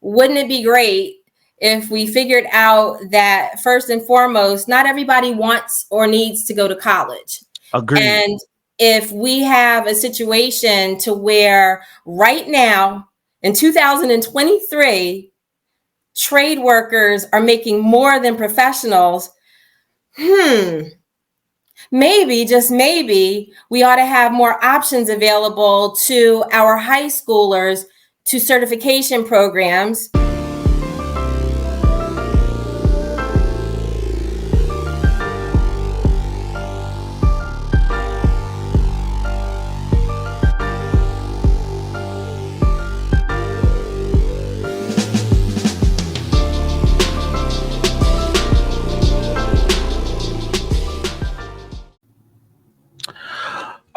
wouldn't it be great if we figured out that first and foremost, not everybody wants or needs to go to college? Agreed. And if we have a situation to where right now in 2023, trade workers are making more than professionals, maybe, just maybe, we ought to have more options available to our high schoolers to certification programs.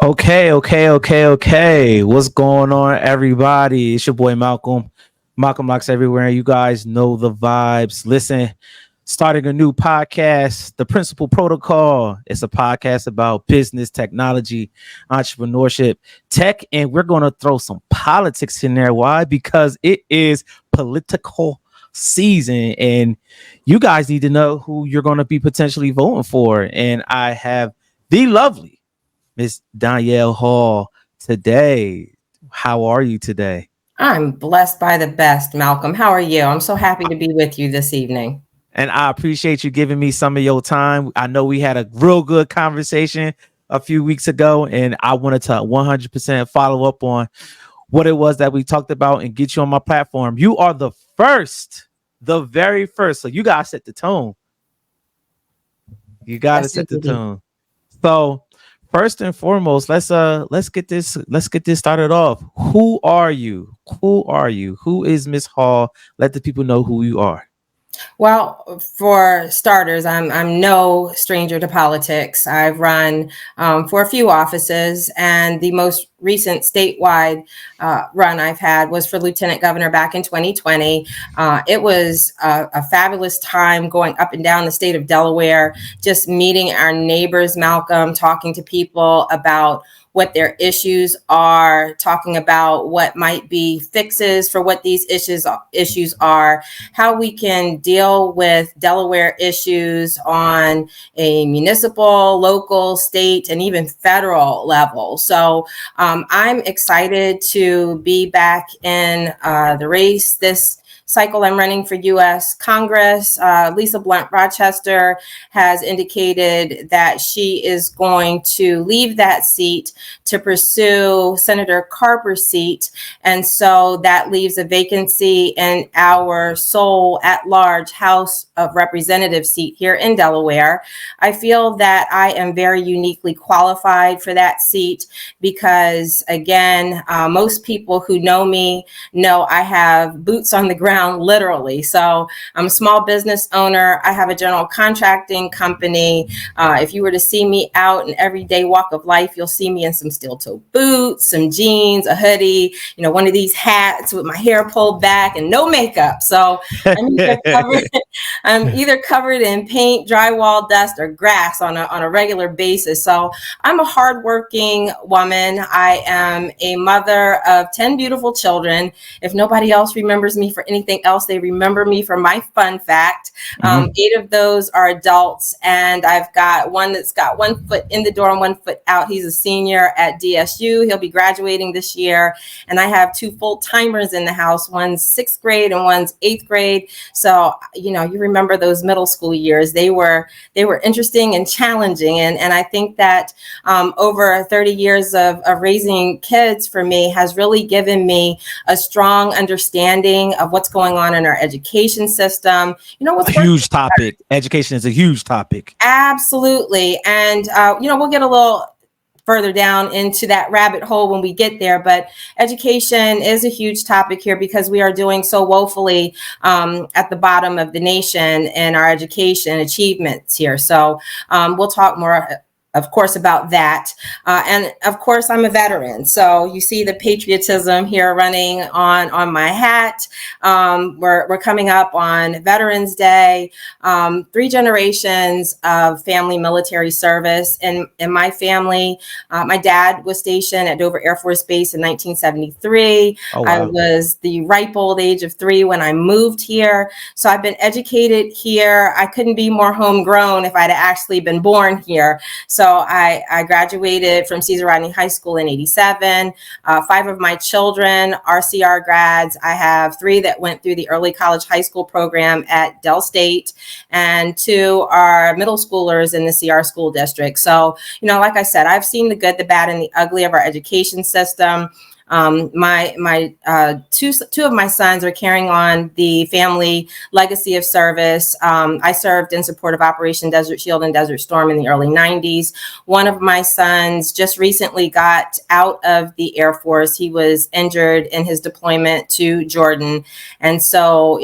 Okay. What's going on, everybody? It's your boy Malcolm. Malcolm Locks everywhere. You guys know the vibes. Listen, starting a new podcast, The Principal Protocol. It's a podcast about business, technology, entrepreneurship, tech, and we're going to throw some politics in there. Why? Because it is political season, and you guys need to know who you're going to be potentially voting for. And I have the lovely Miss Donyale Hall today. How are you today? I'm blessed by the best, Malcolm. How are you? I'm so happy to be with you this evening. And I appreciate you giving me some of your time. I know we had a real good conversation a few weeks ago, and I wanted to 100% follow up on what it was that we talked about and get you on my platform. You are the very first. So you got to set the tone. You got to set the tone. So first and foremost, let's get this started off. Who are you? Who is Miss Hall? Let the people know who you are. Well, for starters, I'm no stranger to politics. I've run for a few offices, and the most recent statewide run I've had was for lieutenant governor back in 2020. It was a fabulous time going up and down the state of Delaware, just meeting our neighbors, Malcolm, talking to people about what their issues are, talking about what might be fixes for what these issues are, how we can deal with Delaware issues on a municipal, local, state, and even federal level. So I'm excited to be back in the race this cycle. I'm running for U.S. Congress. Lisa Blunt Rochester has indicated that she is going to leave that seat to pursue Senator Carper's seat. And so that leaves a vacancy in our sole at-large House of Representatives seat here in Delaware. I feel that I am very uniquely qualified for that seat because, again, most people who know me know I have boots on the ground, literally. So I'm a small business owner. I have a general contracting company. If you were to see me out in everyday walk of life, you'll see me in some steel toe boots, some jeans, a hoodie, one of these hats with my hair pulled back and no makeup. So I'm either covered in paint, drywall, dust, or grass on a regular basis. So I'm a hardworking woman. I am a mother of 10 beautiful children. If nobody else remembers me for anything else, they remember me for my fun fact. 8 of those are adults, and I've got one that's got 1 foot in the door and 1 foot out. He's a senior at DSU. He'll be graduating this year. And I have 2 full-timers in the house. One's 6th grade and one's 8th grade. So, you remember those middle school years. They were interesting and challenging. And I think that over 30 years of raising kids for me has really given me a strong understanding of what's going on in our education system. What's a huge topic. Education is a huge topic. Absolutely. And, we'll get a little further down into that rabbit hole when we get there. But education is a huge topic here because we are doing so woefully at the bottom of the nation in our education achievements here. So we'll talk more of course, about that. And of course, I'm a veteran. So you see the patriotism here running on my hat. We're coming up on Veterans Day. 3 generations of family military service. In my family, my dad was stationed at Dover Air Force Base in 1973. Oh, wow. I was the ripe old age of 3 when I moved here. So I've been educated here. I couldn't be more homegrown if I'd actually been born here. So I graduated from Cesar Rodney High School in 87. 5 of my children are CR grads. I have 3 that went through the early college high school program at Del State, and 2 are middle schoolers in the CR school district. So, like I said, I've seen the good, the bad, and the ugly of our education system. My two of my sons are carrying on the family legacy of service. I served in support of Operation Desert Shield and Desert Storm in the early 90s. One of my sons just recently got out of the Air Force. He was injured in his deployment to Jordan. And so,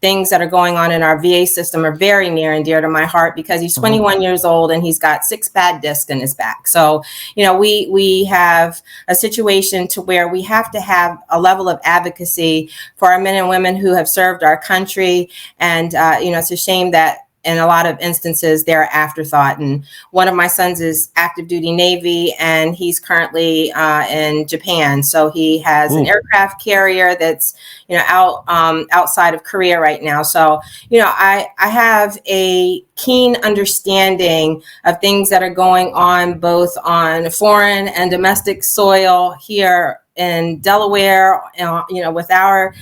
things that are going on in our VA system are very near and dear to my heart, because he's 21 years old and he's got 6 bad discs in his back. So, we have a situation to where we have to have a level of advocacy for our men and women who have served our country. And, it's a shame that in a lot of instances, they're an afterthought. And one of my sons is active duty Navy, and he's currently in Japan. So he has an aircraft carrier that's, outside of Korea right now. So, I have a keen understanding of things that are going on both on foreign and domestic soil here in Delaware, with our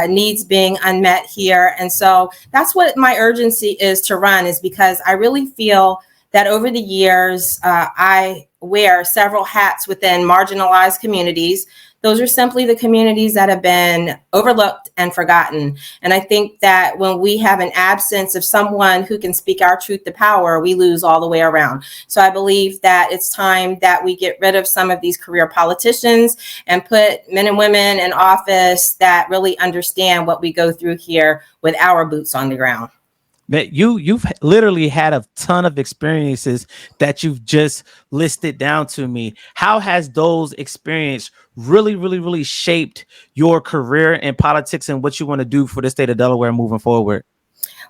needs being unmet here. And so that's what my urgency is to run, is because I really feel that over the years, I wear several hats within marginalized communities. Those are simply the communities that have been overlooked and forgotten. And I think that when we have an absence of someone who can speak our truth to power, we lose all the way around. So I believe that it's time that we get rid of some of these career politicians and put men and women in office that really understand what we go through here with our boots on the ground. That you've literally had a ton of experiences that you've just listed down to me. How has those experiences really shaped your career in politics and what you want to do for the state of Delaware moving forward?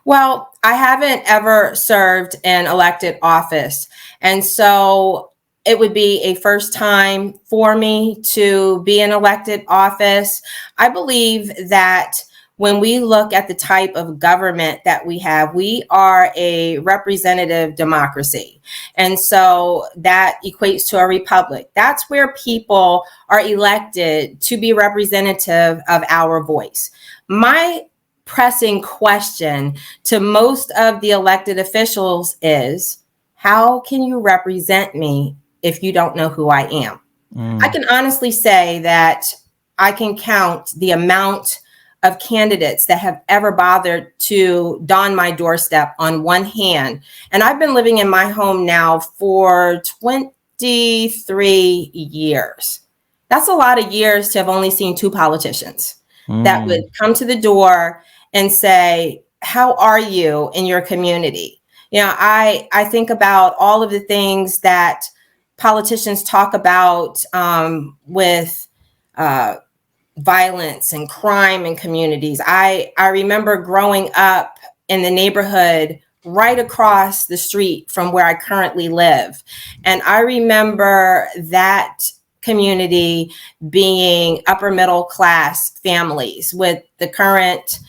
Well, I haven't ever served in elected office. And so it would be a first time for me to be in elected office. I believe that when we look at the type of government that we have, we are a representative democracy. And so that equates to a republic. That's where people are elected to be representative of our voice. My pressing question to most of the elected officials is, how can you represent me if you don't know who I am? I can honestly say that I can count the amount of candidates that have ever bothered to don my doorstep on one hand. And I've been living in my home now for 23 years. That's a lot of years to have only seen 2 politicians that would come to the door and say, how are you in your community? I think about all of the things that politicians talk about with violence and crime in communities. I remember growing up in the neighborhood right across the street from where I currently live. And I remember that community being upper middle class families, with the current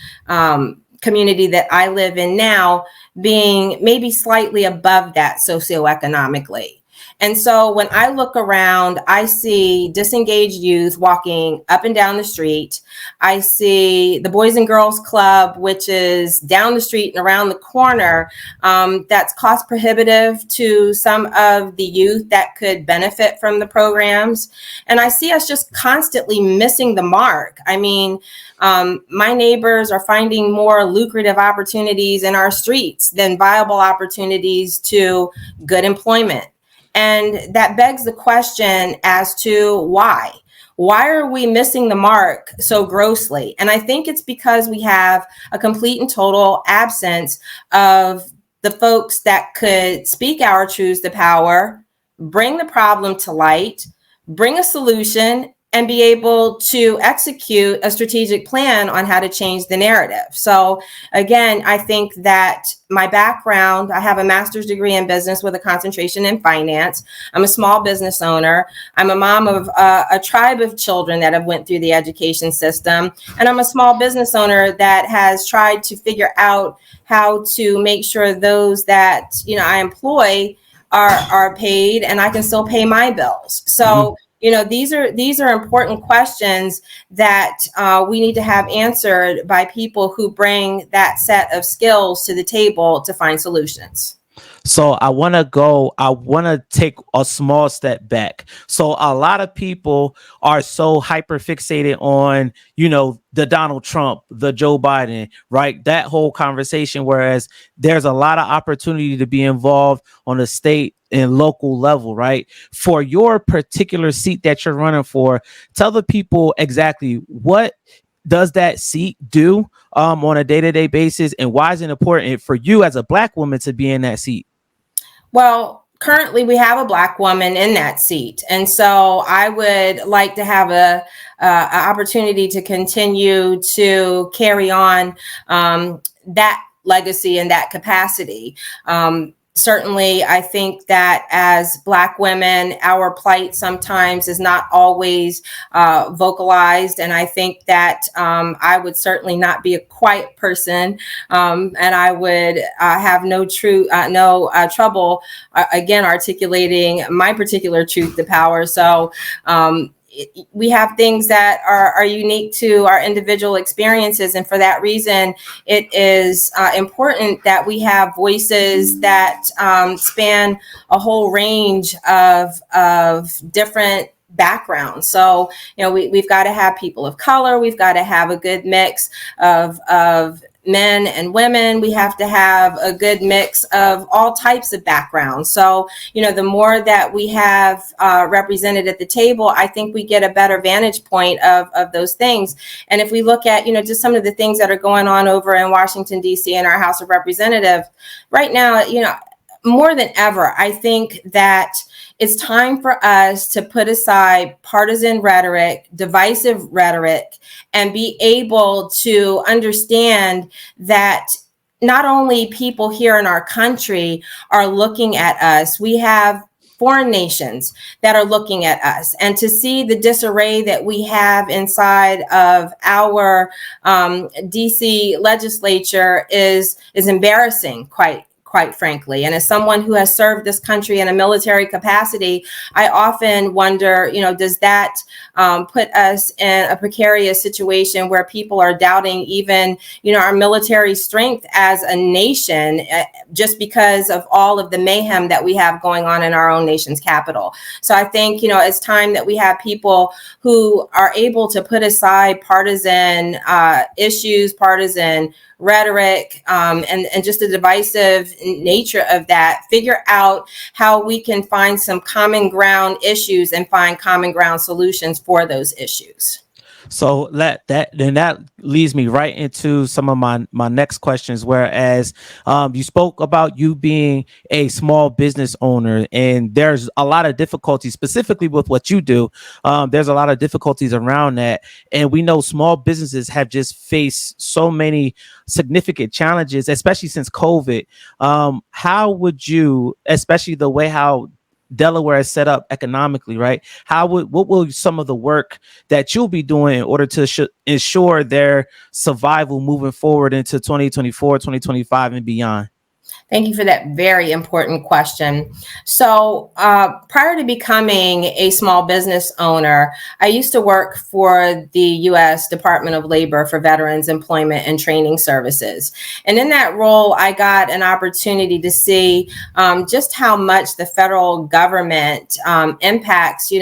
community that I live in now being maybe slightly above that socioeconomically. And so when I look around, I see disengaged youth walking up and down the street. I see the Boys and Girls Club, which is down the street and around the corner, that's cost prohibitive to some of the youth that could benefit from the programs. And I see us just constantly missing the mark. I mean, my neighbors are finding more lucrative opportunities in our streets than viable opportunities to good employment. And that begs the question as to why. Why are we missing the mark so grossly? And I think it's because we have a complete and total absence of the folks that could speak our truths to power, bring the problem to light, bring a solution, and be able to execute a strategic plan on how to change the narrative. So again, I think that my background, I have a master's degree in business with a concentration in finance. I'm a small business owner. I'm a mom of a tribe of children that have went through the education system. And I'm a small business owner that has tried to figure out how to make sure those that, I employ are paid and I can still pay my bills. So, these are important questions that we need to have answered by people who bring that set of skills to the table to find solutions. So I want to take a small step back. So a lot of people are so hyper fixated on, the Donald Trump, the Joe Biden, right? That whole conversation, whereas there's a lot of opportunity to be involved on a state and local level, right? For your particular seat that you're running for, tell the people exactly what does that seat do on a day-to-day basis, and why is it important for you as a Black woman to be in that seat? Well, currently we have a Black woman in that seat. And so I would like to have a opportunity to continue to carry on that legacy and that capacity. Certainly, I think that as Black women, our plight sometimes is not always vocalized. And I think that I would certainly not be a quiet person. And I would have no trouble, again, articulating my particular truth to power. So we have things that are unique to our individual experiences. And for that reason, it is important that we have voices that span a whole range of different backgrounds. So, we've got to have people of color. We've got to have a good mix of men and women. We have to have a good mix of all types of backgrounds. So, the more that we have represented at the table, I think we get a better vantage point of those things. And if we look at, just some of the things that are going on over in Washington, D.C. in our House of Representatives right now, more than ever, I think that it's time for us to put aside partisan rhetoric, divisive rhetoric, and be able to understand that not only people here in our country are looking at us, we have foreign nations that are looking at us, and to see the disarray that we have inside of our DC legislature is embarrassing, quite frankly. And as someone who has served this country in a military capacity, I often wonder, does that put us in a precarious situation where people are doubting even, our military strength as a nation, just because of all of the mayhem that we have going on in our own nation's capital. So I think, it's time that we have people who are able to put aside partisan issues, partisan rhetoric, and just the divisive nature of that, figure out how we can find some common ground issues and find common ground solutions for those issues. So that leads me right into some of my next questions. Whereas you spoke about you being a small business owner, and there's a lot of difficulties specifically with what you do. There's a lot of difficulties around that, and we know small businesses have just faced so many significant challenges, especially since COVID. How would you, especially the way how Delaware is set up economically, right? What will some of the work that you'll be doing in order to ensure their survival moving forward into 2024, 2025 and beyond? Thank you for that very important question. So prior to becoming a small business owner, I used to work for the U.S. Department of Labor for Veterans Employment and Training Services. And in that role, I got an opportunity to see just how much the federal government impacts,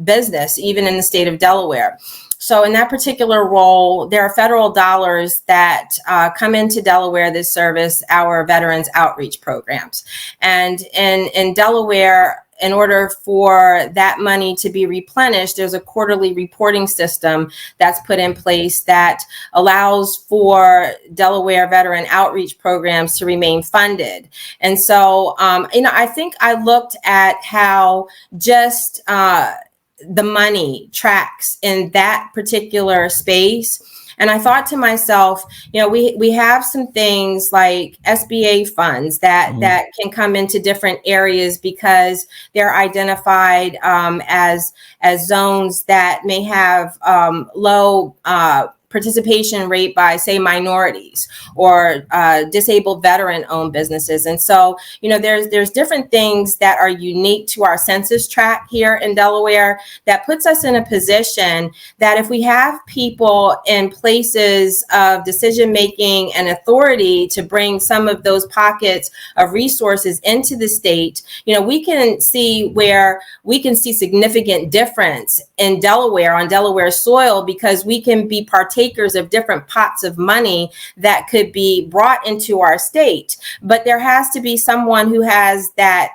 business, even in the state of Delaware. So in that particular role, there are federal dollars that come into Delaware that service our veterans outreach programs. And in Delaware, in order for that money to be replenished, there's a quarterly reporting system that's put in place that allows for Delaware veteran outreach programs to remain funded. And so, I think I looked at how just the money tracks in that particular space. And I thought to myself, we have some things like SBA funds that can come into different areas because they're identified as zones that may have low participation rate by, say, minorities or disabled veteran-owned businesses. And so, there's different things that are unique to our census tract here in Delaware that puts us in a position that if we have people in places of decision-making and authority to bring some of those pockets of resources into the state, we can see where we can see significant difference in Delaware, on Delaware soil, because we can be partakers of different pots of money that could be brought into our state. But there has to be someone who has that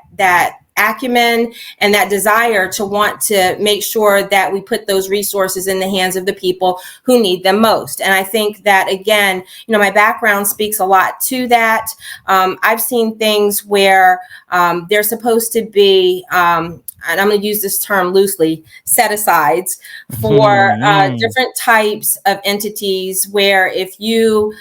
acumen and that desire to want to make sure that we put those resources in the hands of the people who need them most. And I think that, again, my background speaks a lot to that. I've seen things where they're supposed to be, and I'm going to use this term loosely, set-asides for different types of entities where if you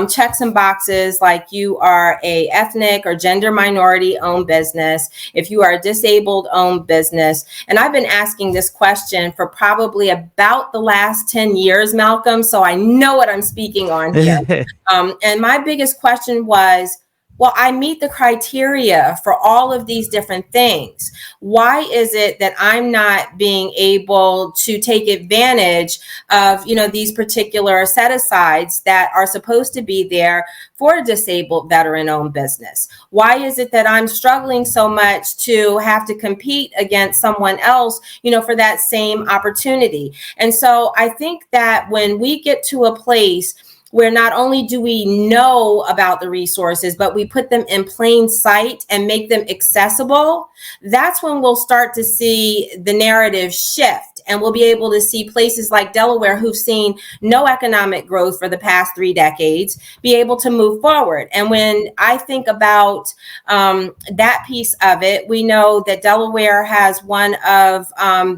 check some boxes like you are a ethnic or gender minority owned business, if you are a disabled owned business, and I've been asking this question for probably about the last 10 years, Malcolm, so I know what I'm speaking on here. And my biggest question was, well, I meet the criteria for all of these different things. Why is it that I'm not being able to take advantage of, these particular set-asides that are supposed to be there for a disabled veteran-owned business? Why is it that I'm struggling so much to have to compete against someone else, for that same opportunity? And so I think that when we get to a place where not only do we know about the resources, but we put them in plain sight and make them accessible, that's when we'll start to see the narrative shift. And we'll be able to see places like Delaware, who've seen no economic growth for the past 3 decades, be able to move forward. And when I think about that piece of it, we know that Delaware has one of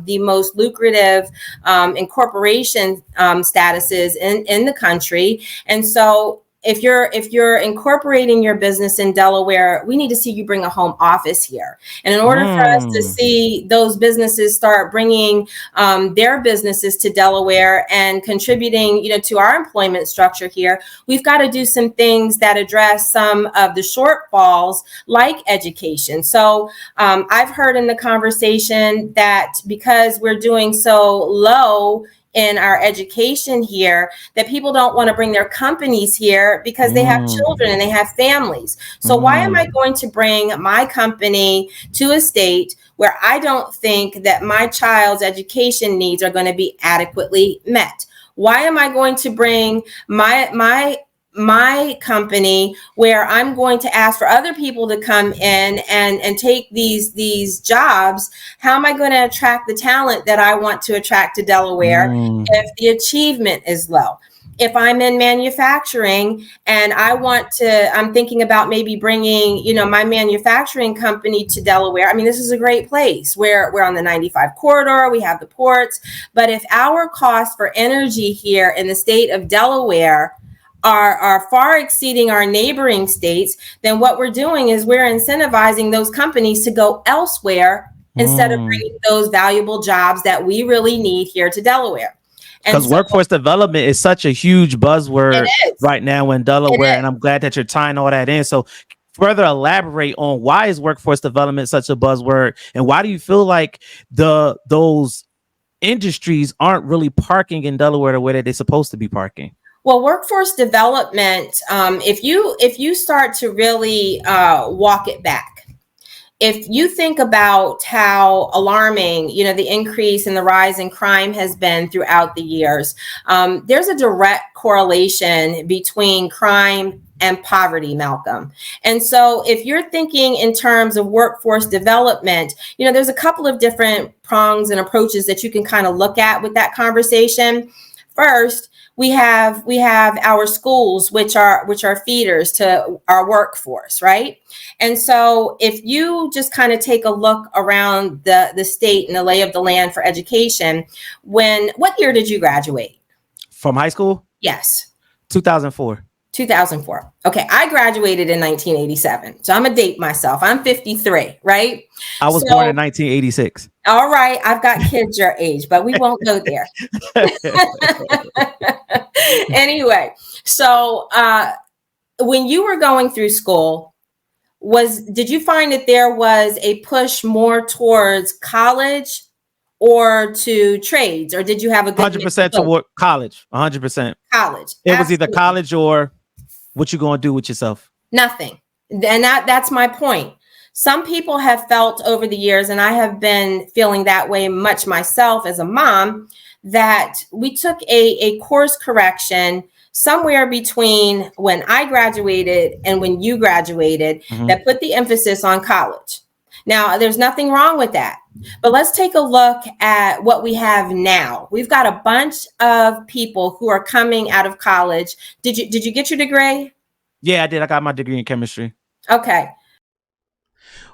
the most lucrative incorporation statuses in the country. And so if you're incorporating your business in Delaware, we need to see you bring a home office here. And in order for us to see those businesses start bringing their businesses to Delaware and contributing, to our employment structure here, we've got to do some things that address some of the shortfalls, like education. So I've heard in the conversation that because we're doing so low in our education here, that people don't want to bring their companies here because they have children and they have families. So why am I going to bring my company to a state where I don't think that my child's education needs are going to be adequately met? Why am I going to bring my company where I'm going to ask for other people to come in and take these jobs? How am I going to attract the talent that I want to attract to Delaware if the achievement is low? If I'm in manufacturing and I'm thinking about maybe bringing, my manufacturing company to Delaware. I mean, this is a great place where we're on the 95 corridor, we have the ports, but if our costs for energy here in the state of Delaware are far exceeding our neighboring states, then what we're doing is we're incentivizing those companies to go elsewhere instead of bringing those valuable jobs that we really need here to Delaware. Because workforce development is such a huge buzzword right now in Delaware, and I'm glad that you're tying all that in. So further elaborate on why is workforce development such a buzzword, and why do you feel like those industries aren't really parking in Delaware the way that they're supposed to be parking? Well, workforce development, if you start to really walk it back, if you think about how alarming, the increase in the rise in crime has been throughout the years, there's a direct correlation between crime and poverty, Malcolm. And so if you're thinking in terms of workforce development, there's a couple of different prongs and approaches that you can kind of look at with that conversation. First, we have our schools, which are feeders to our workforce, right? And so if you just kind of take a look around the state and the lay of the land for education, what year did you graduate? From high school? Yes. 2004. 2004. Okay, I graduated in 1987. So I'm gonna date myself. I'm 53, right? I was born in 1986. All right, I've got kids your age, but we won't go there. Anyway, so when you were going through school, did you find that there was a push more towards college or to trades, or did you have a good 100% toward college? 100%. College. It was either college or what you gonna do with yourself? Nothing. And that's my point. Some people have felt over the years, and I have been feeling that way much myself as a mom, that we took a course correction somewhere between when I graduated and when you graduated, that put the emphasis on college. Now, there's nothing wrong with that, but let's take a look at what we have now. We've got a bunch of people who are coming out of college. Did you get your degree? Yeah, I did. I got my degree in chemistry. Okay.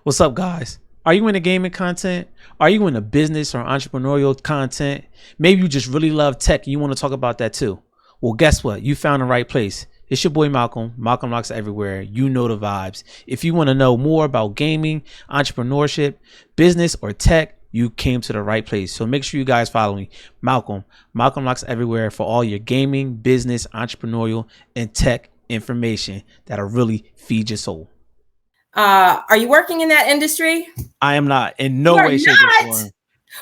What's up, guys? Are you into gaming content? Are you into business or entrepreneurial content? Maybe you just really love tech and you want to talk about that too. Well, guess what? You found the right place. It's your boy Malcolm. Malcolm Locks Everywhere. You know the vibes. If you want to know more about gaming, entrepreneurship, business, or tech, you came to the right place. So make sure you guys follow me, Malcolm Locks Everywhere, for all your gaming, business, entrepreneurial, and tech information that'll really feed your soul. Are you working in that industry? I am not, in no way, shape, or form.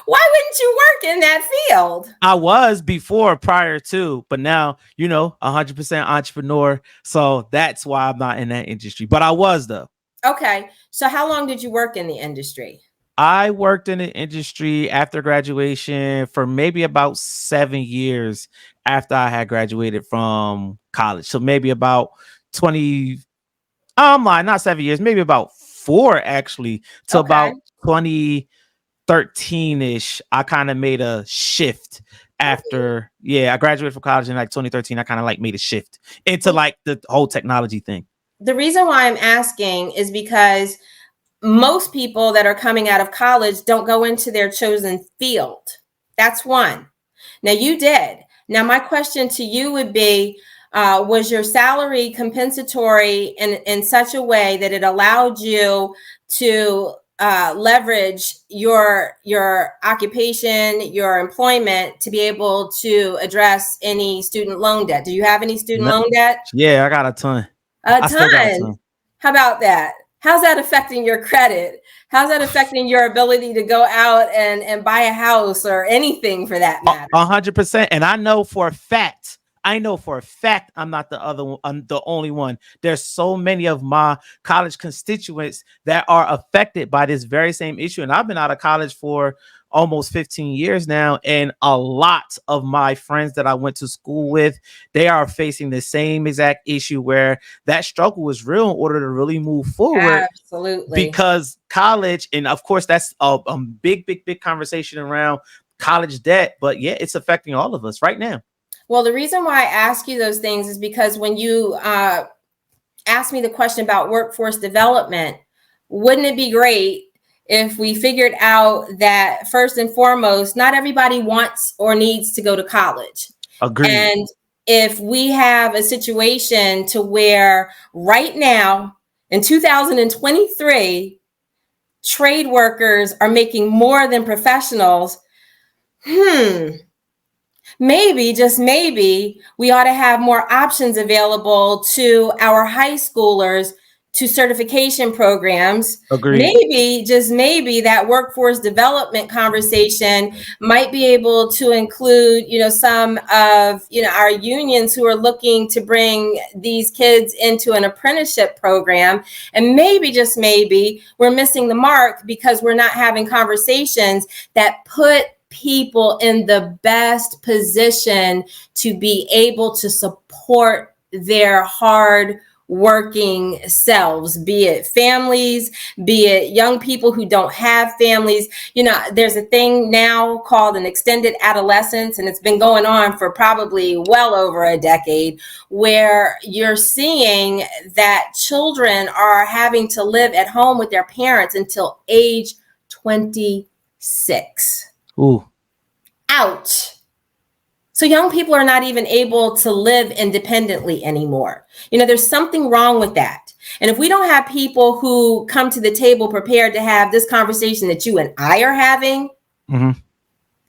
Why wouldn't you work in that field? I was before, prior to, but now, 100% entrepreneur. So that's why I'm not in that industry. But I was, though. Okay. So how long did you work in the industry? I worked in the industry after graduation for maybe about 7 years after I had graduated from college. So maybe about 20. I'm lying, not 7 years, maybe about 4 actually, to about 2013-ish. I kind of made a shift after, I graduated from college in like 2013. I kind of like made a shift into like the whole technology thing. The reason why I'm asking is because most people that are coming out of college don't go into their chosen field. That's one. Now you did. Now my question to you would be, was your salary compensatory in such a way that it allowed you to leverage your occupation, your employment, to be able to address any student loan debt? Do you have any student loan debt? Yeah, I got a ton. A ton. How about that? How's that affecting your credit? How's that affecting your ability to go out and buy a house or anything for that matter? 100%. And I know for a fact I'm not the only one. There's so many of my college constituents that are affected by this very same issue. And I've been out of college for almost 15 years now. And a lot of my friends that I went to school with, they are facing the same exact issue where that struggle is real in order to really move forward. Absolutely. Because college, and of course, that's a big conversation around college debt. But yeah, it's affecting all of us right now. Well, the reason why I ask you those things is because when you asked me the question about workforce development, wouldn't it be great if we figured out that first and foremost, not everybody wants or needs to go to college? Agreed. And if we have a situation to where right now in 2023, trade workers are making more than professionals, maybe, just maybe, we ought to have more options available to our high schoolers to certification programs. Agreed. Maybe, just maybe, that workforce development conversation might be able to include, some of, our unions who are looking to bring these kids into an apprenticeship program. And maybe, just maybe, we're missing the mark because we're not having conversations that put people in the best position to be able to support their hard working selves, be it families, be it young people who don't have families. There's a thing now called an extended adolescence, and it's been going on for probably well over a decade, where you're seeing that children are having to live at home with their parents until age 26. Ooh. Ouch. So young people are not even able to live independently anymore. There's something wrong with that. And if we don't have people who come to the table prepared to have this conversation that you and I are having,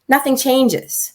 nothing changes.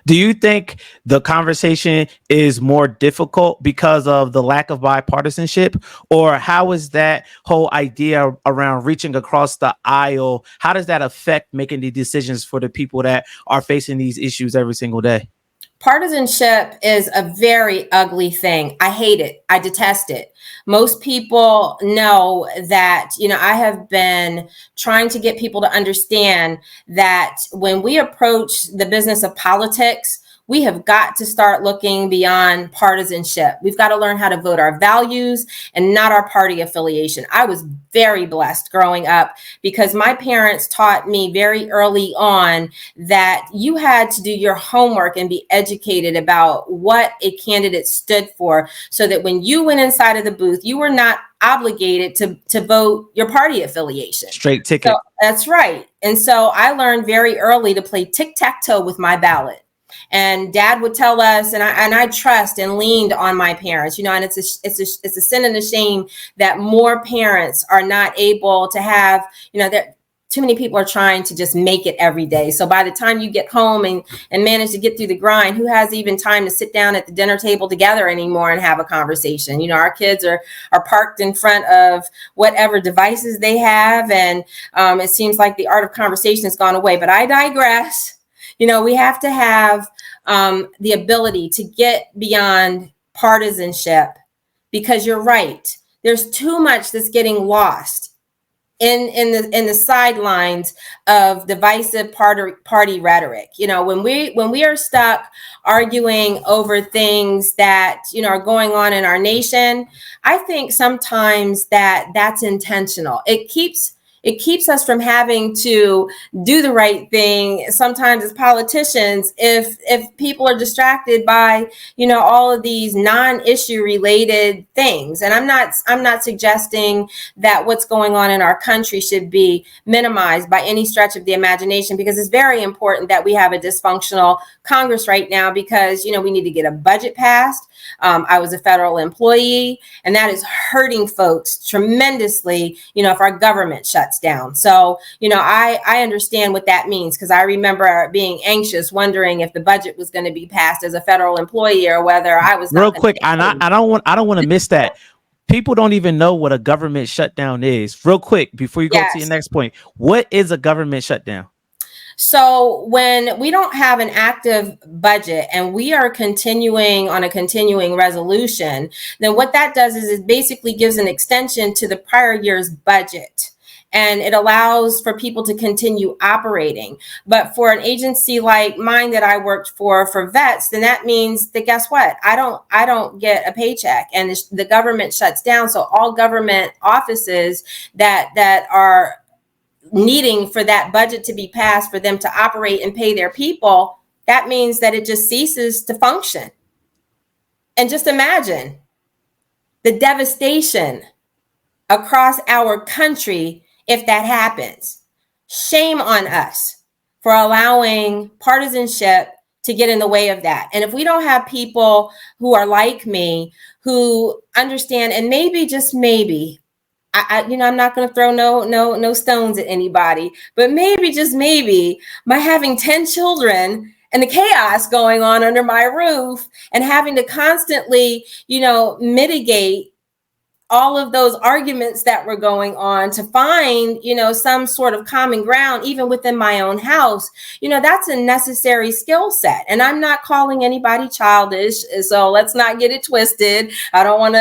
Do you think the conversation is more difficult because of the lack of bipartisanship? Or how is that whole idea around reaching across the aisle? How does that affect making the decisions for the people that are facing these issues every single day? Partisanship is a very ugly thing. I hate it. I detest it. Most people know that, I have been trying to get people to understand that when we approach the business of politics, we have got to start looking beyond partisanship. We've got to learn how to vote our values and not our party affiliation. I was very blessed growing up because my parents taught me very early on that you had to do your homework and be educated about what a candidate stood for, so that when you went inside of the booth, you were not obligated to vote your party affiliation. Straight ticket. So, that's right. And so I learned very early to play tic-tac-toe with my ballot. And Dad would tell us, and I trust and leaned on my parents, and it's a sin and a shame that more parents are not able to have, that too many people are trying to just make it every day. So by the time you get home and manage to get through the grind, who has even time to sit down at the dinner table together anymore and have a conversation? Our kids are parked in front of whatever devices they have. And it seems like the art of conversation has gone away, but I digress. We have to have the ability to get beyond partisanship, because you're right. There's too much that's getting lost in the sidelines of divisive party rhetoric. When we are stuck arguing over things that are going on in our nation, I think sometimes that's intentional. It keeps us from having to do the right thing sometimes as politicians if people are distracted by all of these non-issue related things. And I'm not suggesting that what's going on in our country should be minimized by any stretch of the imagination, because it's very important that we have a dysfunctional Congress right now, because we need to get a budget passed. I was a federal employee, and that is hurting folks tremendously, if our government shuts down. So, I understand what that means, because I remember being anxious, wondering if the budget was going to be passed as a federal employee or whether I was. Real quick, I don't want to miss that. People don't even know what a government shutdown is. Real quick, before you go to your next point, what is a government shutdown? So when we don't have an active budget and we are continuing on a continuing resolution, then what that does is it basically gives an extension to the prior year's budget. And it allows for people to continue operating. But for an agency like mine that I worked for vets, then that means that, guess what? I don't get a paycheck, and the government shuts down. So all government offices that are needing for that budget to be passed for them to operate and pay their people, that means that it just ceases to function. And just imagine the devastation across our country if that happens. Shame on us for allowing partisanship to get in the way of that. And if we don't have people who are like me, who understand, and maybe, just maybe, I'm not going to throw no stones at anybody, but maybe, just maybe, by having 10 children and the chaos going on under my roof and having to constantly, mitigate all of those arguments that were going on to find, some sort of common ground, even within my own house, that's a necessary skill set. And I'm not calling anybody childish. So let's not get it twisted. I don't want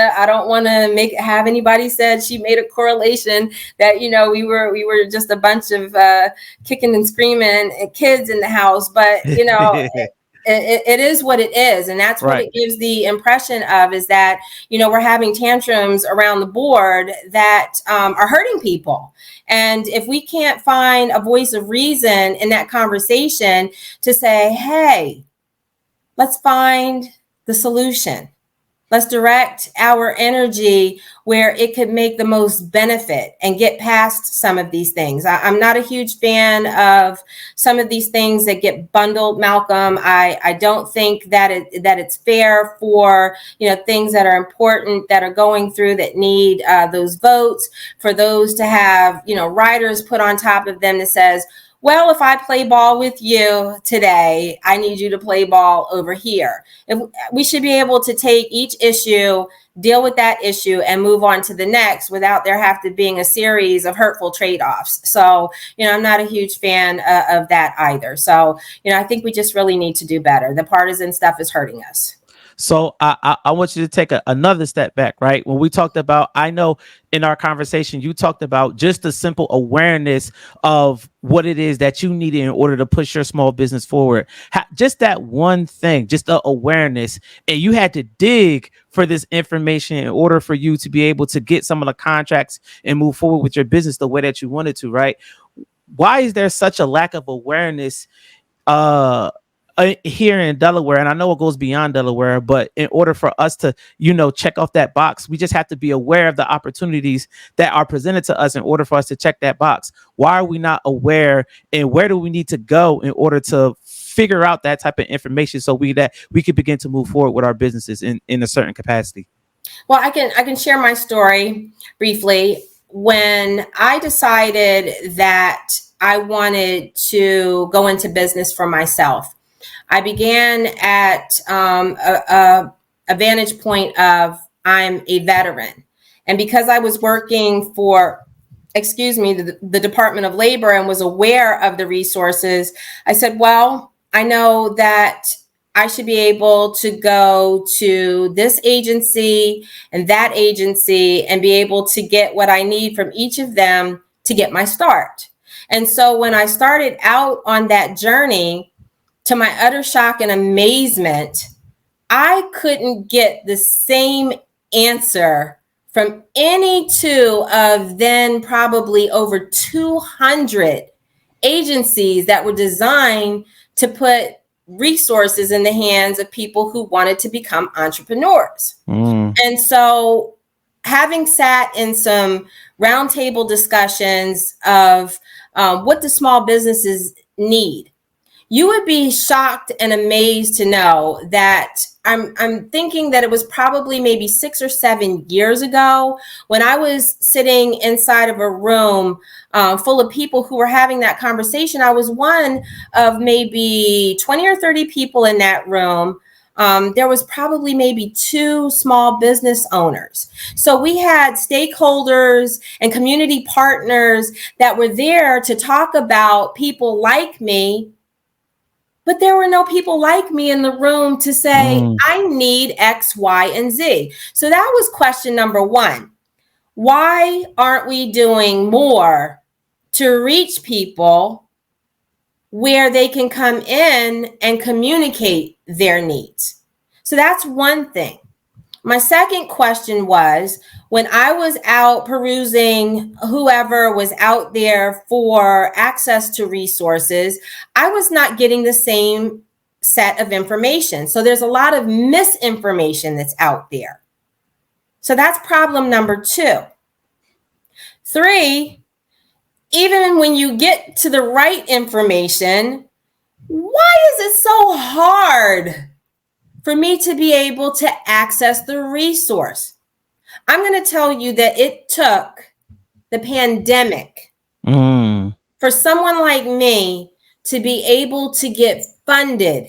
to have anybody said she made a correlation that, we were just a bunch of kicking and screaming kids in the house. But, it is what it is. And that's what it gives the impression of, is that, we're having tantrums around the board that are hurting people. And if we can't find a voice of reason in that conversation to say, hey, let's find the solution. Let's direct our energy where it could make the most benefit and get past some of these things. I'm not a huge fan of some of these things that get bundled, Malcolm. I don't think that it's fair for, things that are important, that are going through, that need those votes, for those to have, riders put on top of them that says, well, if I play ball with you today, I need you to play ball over here. We should be able to take each issue, deal with that issue, and move on to the next without there have to being a series of hurtful trade-offs. So, I'm not a huge fan of that either. So, I think we just really need to do better. The partisan stuff is hurting us. So I want you to take another step back, right? When we talked about, I know in our conversation, you talked about just the simple awareness of what it is that you need in order to push your small business forward. Just that one thing, just the awareness. And you had to dig for this information in order for you to be able to get some of the contracts and move forward with your business the way that you wanted to, right? Why is there such a lack of awareness here in Delaware? And I know it goes beyond Delaware, but in order for us to, check off that box, we just have to be aware of the opportunities that are presented to us in order for us to check that box. Why are we not aware, and where do we need to go in order to figure out that type of information so we could begin to move forward with our businesses in a certain capacity? Well, I can share my story briefly. When I decided that I wanted to go into business for myself, I began at a vantage point of, I'm a veteran. And because I was working for, the Department of Labor, and was aware of the resources, I said, well, I know that I should be able to go to this agency and that agency and be able to get what I need from each of them to get my start. And so when I started out on that journey, to my utter shock and amazement, I couldn't get the same answer from any two of then probably over 200 agencies that were designed to put resources in the hands of people who wanted to become entrepreneurs. And so, having sat in some roundtable discussions of what the small businesses need, you would be shocked and amazed to know that I'm thinking that it was probably maybe 6 or 7 years ago when I was sitting inside of a room full of people who were having that conversation. I was one of maybe 20 or 30 people in that room. There was probably maybe 2 small business owners. So we had stakeholders and community partners that were there to talk about people like me. But there were no people like me in the room to say, I need X, Y, and Z. So that was question number 1. Why aren't we doing more to reach people where they can come in and communicate their needs? So that's one thing. My second question was, when I was out perusing whoever was out there for access to resources, I was not getting the same set of information. So there's a lot of misinformation that's out there. So that's problem number 2. 3, even when you get to the right information, why is it so hard for me to be able to access the resource? I'm going to tell you that it took the pandemic for someone like me to be able to get funded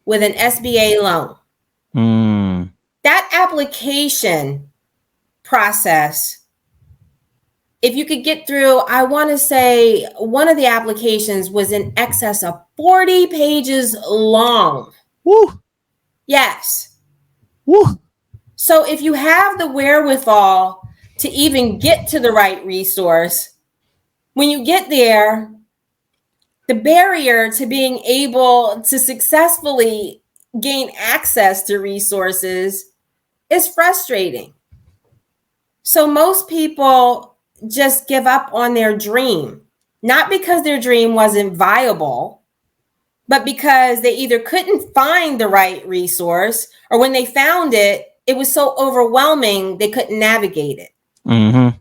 with an SBA loan. That application process, if you could get through, I want to say one of the applications was in excess of 40 pages long. Woo. Yes. Woo. So if you have the wherewithal to even get to the right resource, when you get there, the barrier to being able to successfully gain access to resources is frustrating. So most people just give up on their dream, not because their dream wasn't viable, but because they either couldn't find the right resource, or when they found it, it was so overwhelming they couldn't navigate it. Mm-hmm.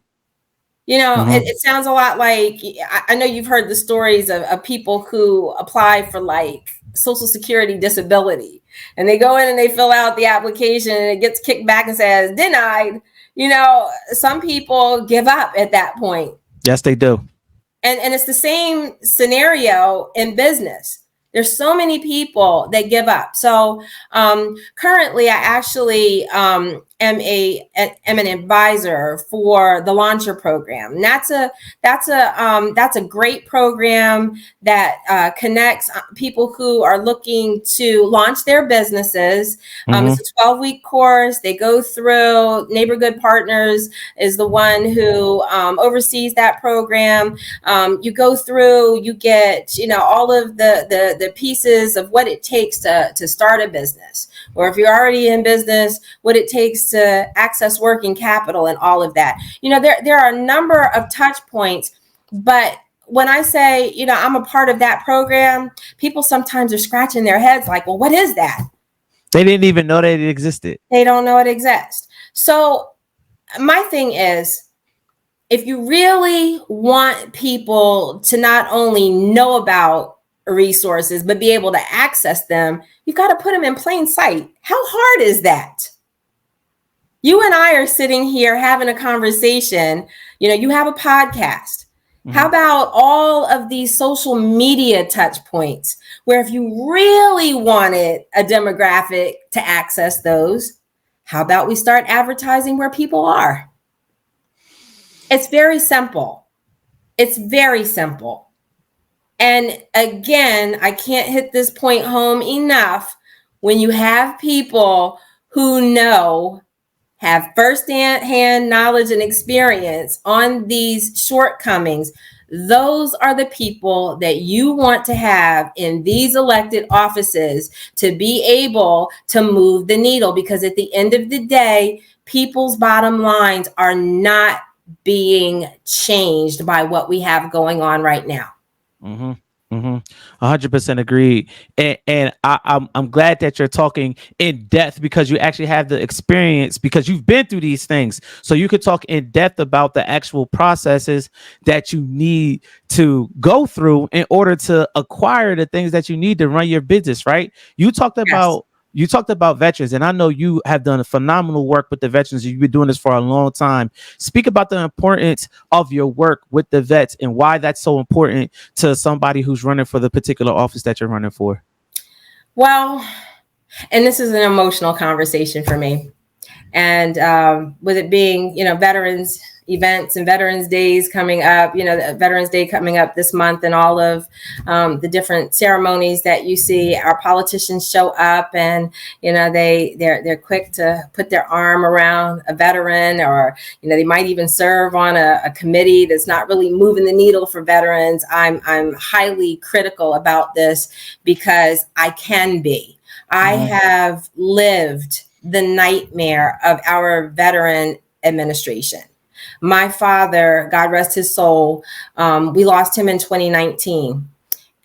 You know, Mm-hmm. it sounds a lot like, I know you've heard the stories of people who apply for like Social Security disability, and they go in and they fill out the application and it gets kicked back and says denied. You know, some people give up at that point. Yes, they do. And it's the same scenario in business. There's so many people that give up. So currently, I actually am an advisor for the Launcher program. And that's a great program that connects people who are looking to launch their businesses. It's a 12-week course. They go through. Neighborhood Partners is the one who oversees that program. You go through. You get all of the pieces of what it takes to start a business, or if you're already in business, what it takes to access working capital and all of that. There are a number of touch points, but when I say, I'm a part of that program, people sometimes are scratching their heads like, well, what is that? They didn't even know that it existed. They don't know it exists. So my thing is, if you really want people to not only know about resources, but be able to access them, you've got to put them in plain sight. How hard is that? You and I are sitting here having a conversation. You have a podcast. Mm-hmm. How about all of these social media touch points where if you really wanted a demographic to access those, how about we start advertising where people are? It's very simple. It's very simple. And again, I can't hit this point home enough. When you have people who have firsthand knowledge and experience on these shortcomings, those are the people that you want to have in these elected offices to be able to move the needle. Because at the end of the day, people's bottom lines are not being changed by what we have going on right now. Mm-hmm. 100% agreed. And I'm glad that you're talking in depth, because you actually have the experience, because you've been through these things. So you could talk in depth about the actual processes that you need to go through in order to acquire the things that you need to run your business, right? You talked about veterans, and I know you have done a phenomenal work with the veterans. You've been doing this for a long time. Speak about the importance of your work with the vets and why that's so important to somebody who's running for the particular office that you're running for. Well, and this is an emotional conversation for me. And with it being, veterans events and Veterans Days coming up, Veterans Day coming up this month, and all of the different ceremonies that you see, our politicians show up, and they're quick to put their arm around a veteran, or they might even serve on a committee that's not really moving the needle for veterans. I'm highly critical about this because I can be. I have lived the nightmare of our veteran administration. My father, God rest his soul, we lost him in 2019.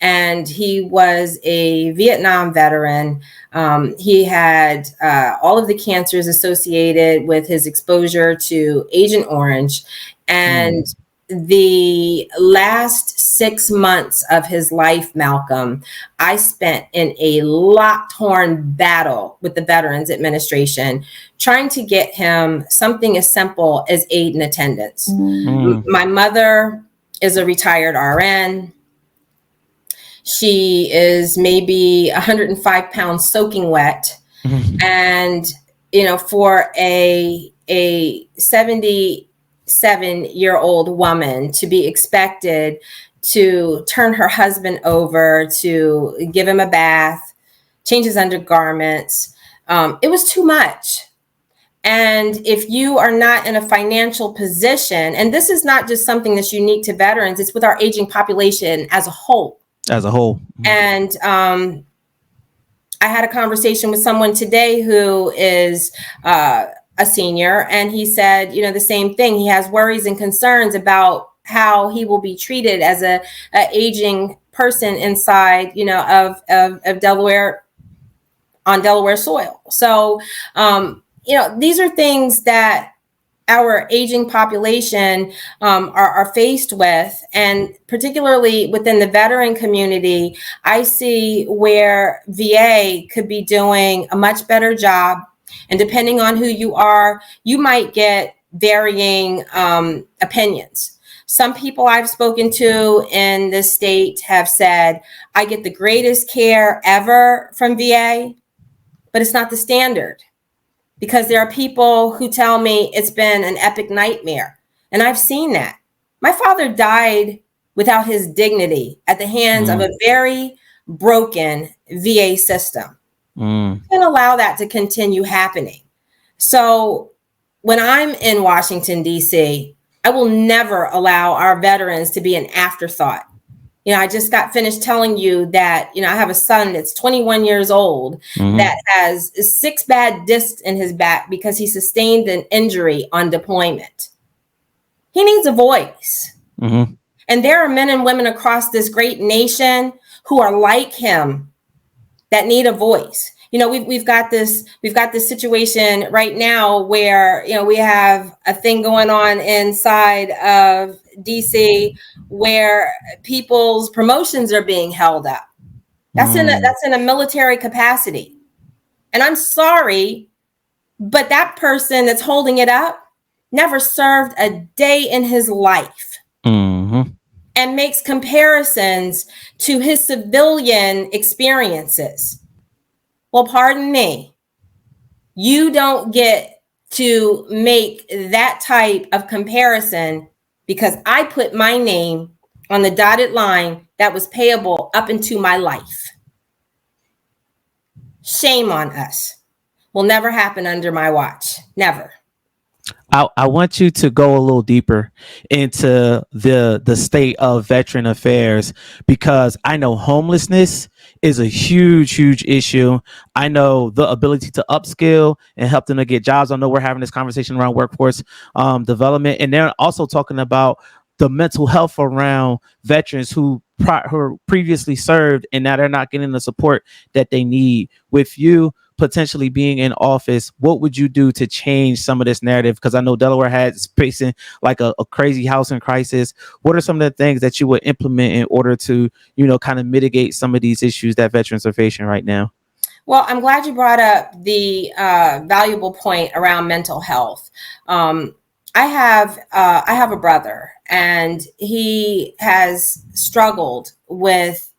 And he was a Vietnam veteran. He had all of the cancers associated with his exposure to Agent Orange. And the last 6 months of his life, Malcolm, I spent in a locked-horn battle with the Veterans Administration, trying to get him something as simple as aid and attendance. My mother is a retired RN. She is maybe 105 pounds soaking wet. And, for a a 77-year-old woman to be expected to turn her husband over, to give him a bath, change his undergarments. It was too much. And if you are not in a financial position, and this is not just something that's unique to veterans, it's with our aging population as a whole. As a whole. And I had a conversation with someone today who is a senior, and he said, the same thing. He has worries and concerns about how he will be treated as a aging person inside, of Delaware, on Delaware soil. So, these are things that our aging population are faced with, and particularly within the veteran community, I see where VA could be doing a much better job. And depending on who you are, you might get varying opinions. Some people I've spoken to in this state have said, I get the greatest care ever from VA, but it's not the standard. Because there are people who tell me it's been an epic nightmare. And I've seen that. My father died without his dignity at the hands of a very broken VA system. You can't allow that to continue happening. So when I'm in Washington, D.C., I will never allow our veterans to be an afterthought. I just got finished telling you that, I have a son that's 21 years old that has 6 bad discs in his back because he sustained an injury on deployment. He needs a voice. And there are men and women across this great nation who are like him that need a voice. We've got this situation right now where, we have a thing going on inside of DC where people's promotions are being held up. That's in a military capacity. And I'm sorry, but that person that's holding it up never served a day in his life. And makes comparisons to his civilian experiences. Well, pardon me, you don't get to make that type of comparison because I put my name on the dotted line that was payable up into my life. Shame on us. Will never happen under my watch. Never. I want you to go a little deeper into the state of veteran affairs, because I know homelessness is a huge issue. I know the ability to upskill and help them to get jobs. I know we're having this conversation around workforce development, and they're also talking about the mental health around veterans who previously served and now they're not getting the support that they need. With you potentially being in office, what would you do to change some of this narrative? Because I know Delaware has facing like a crazy housing crisis. What are some of the things that you would implement in order to, kind of mitigate some of these issues that veterans are facing right now? Well, I'm glad you brought up the valuable point around mental health. I have a brother, and he has struggled with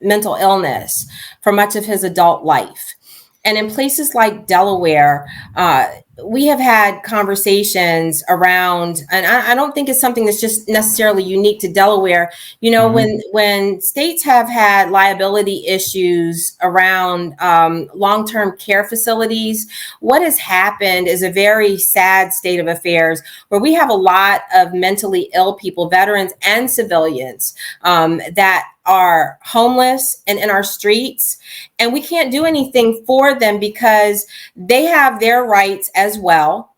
mental illness for much of his adult life. And in places like Delaware, we have had conversations around, and I don't think it's something that's just necessarily unique to Delaware. When states have had liability issues around long-term care facilities, what has happened is a very sad state of affairs where we have a lot of mentally ill people, veterans and civilians, that are homeless and in our streets, and we can't do anything for them because they have their rights as well.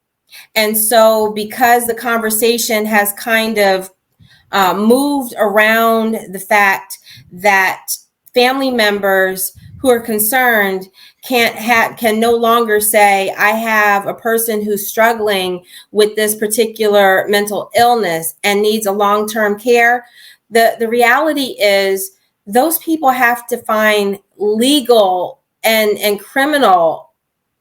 And so because the conversation has kind of moved around the fact that family members who are concerned can no longer say, I have a person who's struggling with this particular mental illness and needs a long-term care. The reality is those people have to find legal and criminal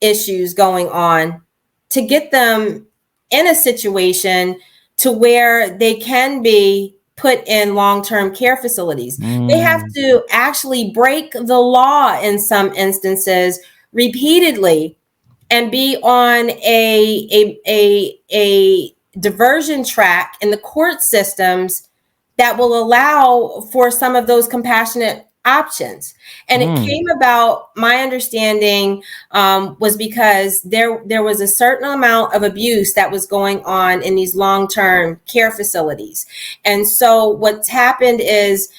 issues going on to get them in a situation to where they can be put in long-term care facilities. They have to actually break the law in some instances repeatedly and be on a diversion track in the court systems that will allow for some of those compassionate options. And it came about, my understanding was because there was a certain amount of abuse that was going on in these long-term care facilities. And so what's happened is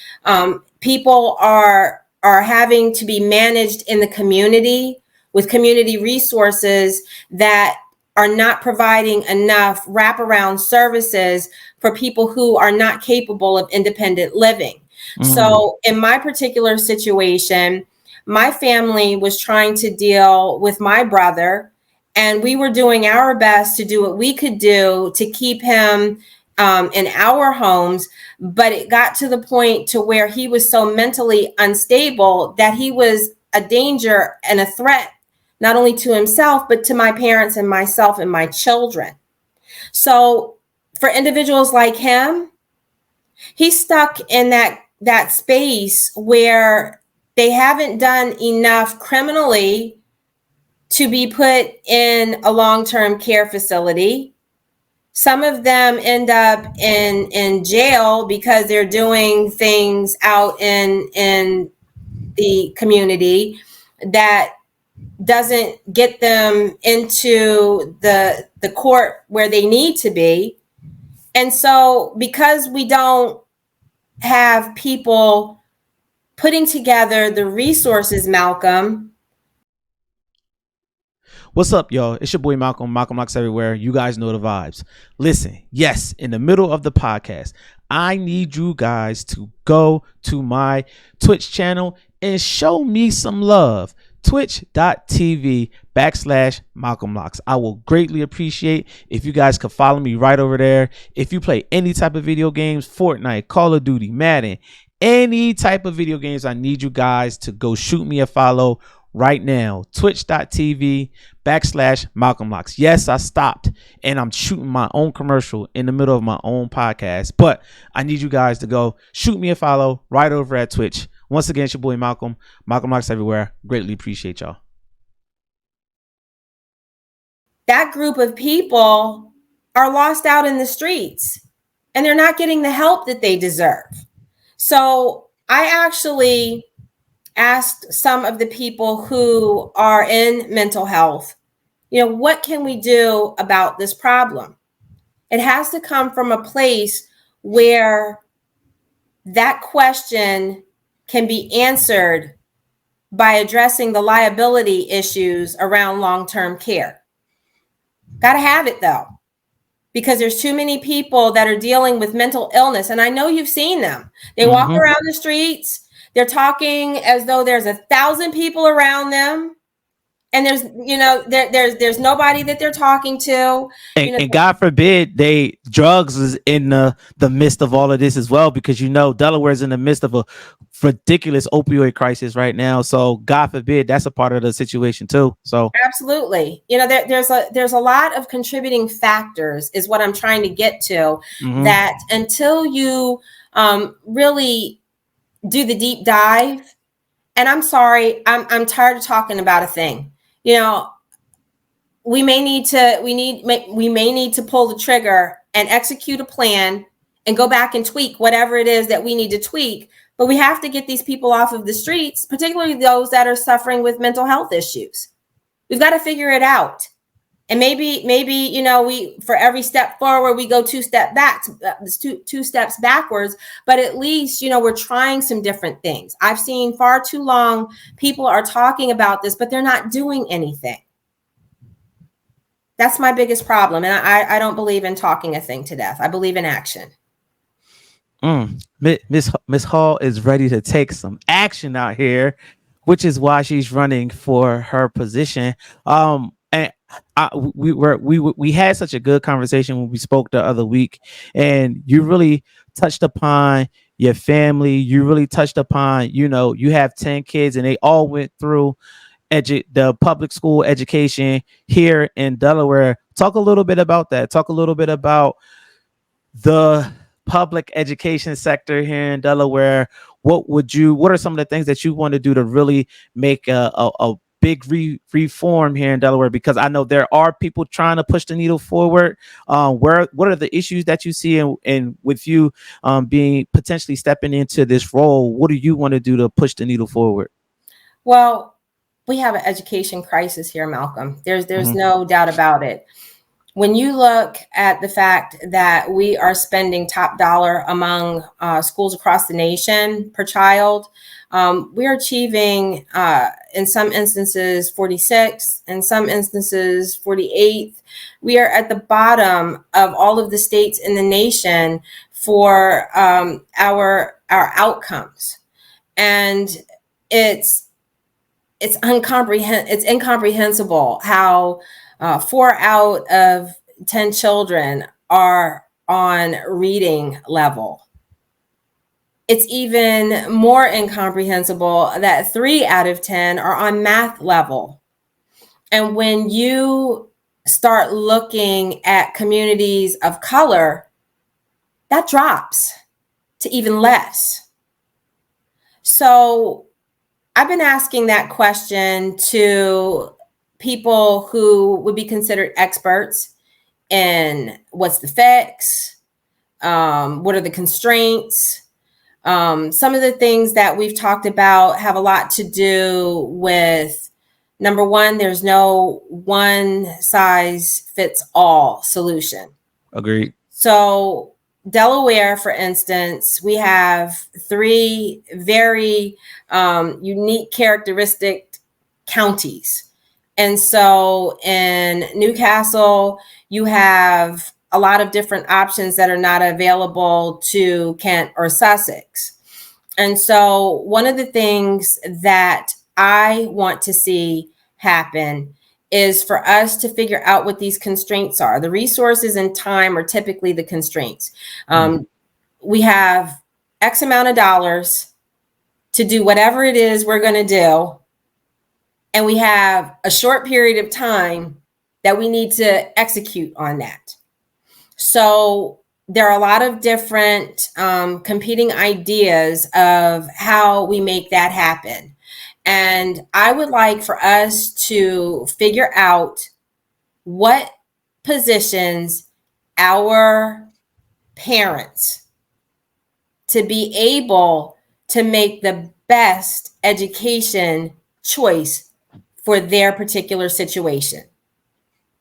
people are having to be managed in the community with community resources that are not providing enough wraparound services for people who are not capable of independent living. So in my particular situation, my family was trying to deal with my brother, and we were doing our best to do what we could do to keep him in our homes. But it got to the point to where he was so mentally unstable that he was a danger and a threat, not only to himself, but to my parents and myself and my children. So for individuals like him, he's stuck in that space where they haven't done enough criminally to be put in a long-term care facility. Some of them end up in jail because they're doing things out in the community that doesn't get them into the court where they need to be. And so because we don't have people putting together the resources, Malcolm. What's up, y'all? It's your boy Malcolm. Malcolm Locks Everywhere. You guys know the vibes. Listen, yes, in the middle of the podcast, I need you guys to go to my Twitch channel and show me some love. Twitch.tv/Malcolm Locks. I will greatly appreciate if you guys could follow me right over there. If you play any type of video games, Fortnite, Call of Duty, Madden, any type of video games, I need you guys to go shoot me a follow right now. Twitch.tv/Malcolm Locks. Yes, I stopped and I'm shooting my own commercial in the middle of my own podcast, but I need you guys to go shoot me a follow right over at Twitch. Once again, it's your boy Malcolm. Malcolm Locks Everywhere. Greatly appreciate y'all. That group of people are lost out in the streets and they're not getting the help that they deserve. So I actually asked some of the people who are in mental health, what can we do about this problem? It has to come from a place where that question can be answered by addressing the liability issues around long-term care. Got to have it though, because there's too many people that are dealing with mental illness. And I know you've seen them. They walk around the streets. They're talking as though there's 1,000 people around them. And there's nobody that they're talking to. And God forbid drugs is in the midst of all of this as well, because Delaware's in the midst of a ridiculous opioid crisis right now. So God forbid that's a part of the situation too. So absolutely, there's a lot of contributing factors is what I'm trying to get to. That until you really do the deep dive, and I'm sorry, I'm tired of talking about a thing. We may need to pull the trigger and execute a plan and go back and tweak whatever it is that we need to tweak. But we have to get these people off of the streets, particularly those that are suffering with mental health issues. We've got to figure it out. And maybe we, for every step forward, we go two steps backwards. But at least, we're trying some different things. I've seen far too long people are talking about this, but they're not doing anything. That's my biggest problem. And I don't believe in talking a thing to death. I believe in action. Miss Hall is ready to take some action out here, which is why she's running for her position. And we had such a good conversation when we spoke the other week, and you really touched upon your family. You really touched upon, you have 10 kids and they all went through the public school education here in Delaware. Talk a little bit about that. Talk a little bit about the public education sector here in Delaware. What are some of the things that you want to do to really make a big reform here in Delaware? Because I know there are people trying to push the needle forward. What are the issues that you see, and with you being potentially stepping into this role, what do you want to do to push the needle forward? Well, we have an education crisis here, Malcolm. There's no doubt about it. When you look at the fact that we are spending top dollar among schools across the nation per child, we're achieving, in some instances, 46, in some instances, 48th. We are at the bottom of all of the states in the nation for our outcomes, and it's incomprehensible how 4 out of 10 children are on reading level. It's even more incomprehensible that 3 out of 10 are on math level. And when you start looking at communities of color, that drops to even less. So I've been asking that question to people who would be considered experts in what's the fix, what are the constraints. Some of the things that we've talked about have a lot to do with, number one, there's no one size fits all solution. Agreed. So Delaware, for instance, we have 3 very unique characteristic counties. And so in Newcastle, you have a lot of different options that are not available to Kent or Sussex. And so one of the things that I want to see happen is for us to figure out what these constraints are. The resources and time are typically the constraints. We have X amount of dollars to do whatever it is we're going to do. And we have a short period of time that we need to execute on that. So there are a lot of different competing ideas of how we make that happen. And I would like for us to figure out what positions our parents to be able to make the best education choice for their particular situation.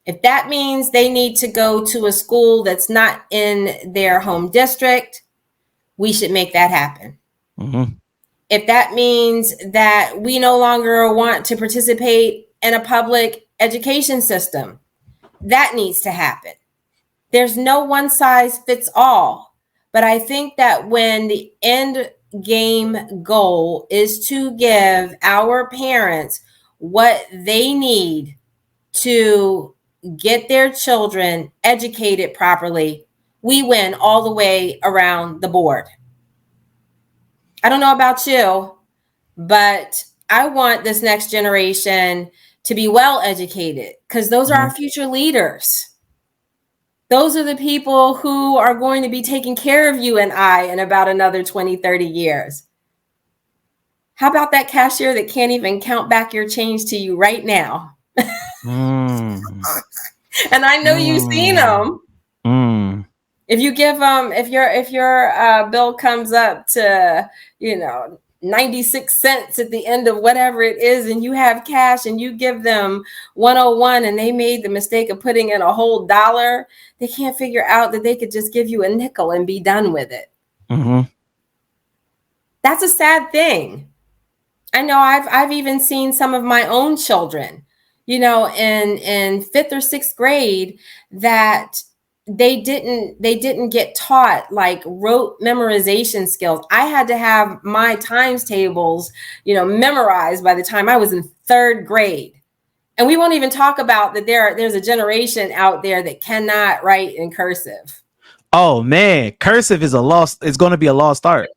If that means they need to go to a school that's not in their home district, we should make that happen. If that means that we no longer want to participate in a public education system, that needs to happen. There's no one size fits all. But I think that when the end game goal is to give our parents what they need to get their children educated properly, we win all the way around the board. I don't know about you, but I want this next generation to be well educated, because those are our future leaders. Those are the people who are going to be taking care of you and I in about another 20, 30 years. How about that cashier that can't even count back your change to you right now? And I know you've seen them. If you give them, if your bill comes up to, 96 cents at the end of whatever it is, and you have cash and you give them 101 and they made the mistake of putting in a whole dollar, they can't figure out that they could just give you a nickel and be done with it. That's a sad thing. I know I've even seen some of my own children, in 5th or 6th grade, that they didn't get taught like rote memorization skills. I had to have my times tables, memorized by the time I was in 3rd grade. And we won't even talk about that there's a generation out there that cannot write in cursive. Oh man, cursive is it's going to be a lost art.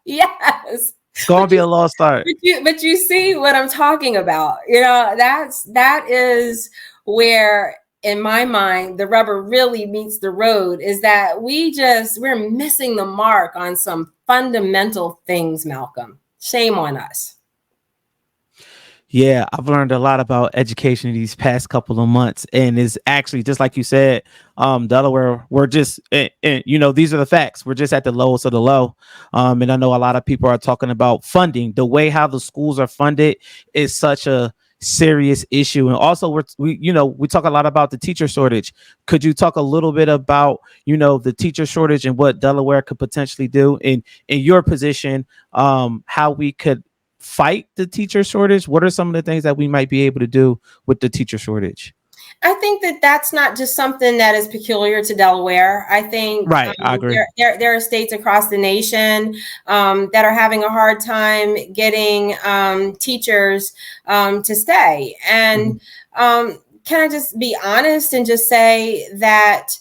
Yes. It's going to be a lost art. But you see what I'm talking about. That is where, in my mind, the rubber really meets the road, is that we're missing the mark on some fundamental things, Malcolm. Shame on us. Yeah, I've learned a lot about education these past couple of months, and it's actually just like you said, Delaware. We're just, these are the facts. We're just at the lowest of the low, and I know a lot of people are talking about funding. The way how the schools are funded is such a serious issue, and also we talk a lot about the teacher shortage. Could you talk a little bit about the teacher shortage and what Delaware could potentially do in your position, how we could fight the teacher shortage? What are some of the things that we might be able to do with the teacher shortage? I think that that's not just something that is peculiar to Delaware. I think Right, I agree. there are states across the nation that are having a hard time getting teachers to stay. And can I just be honest and just say that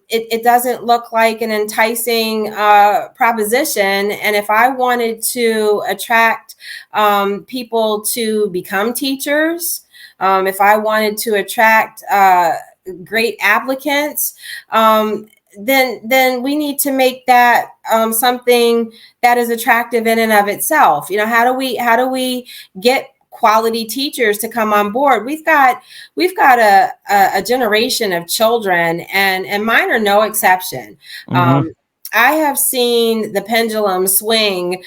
it doesn't look like an enticing proposition. And if I wanted to attract people to become teachers, if I wanted to attract great applicants, then we need to make that something that is attractive in and of itself. How do we get quality teachers to come on board? We've got a generation of children, and mine are no exception. I have seen the pendulum swing,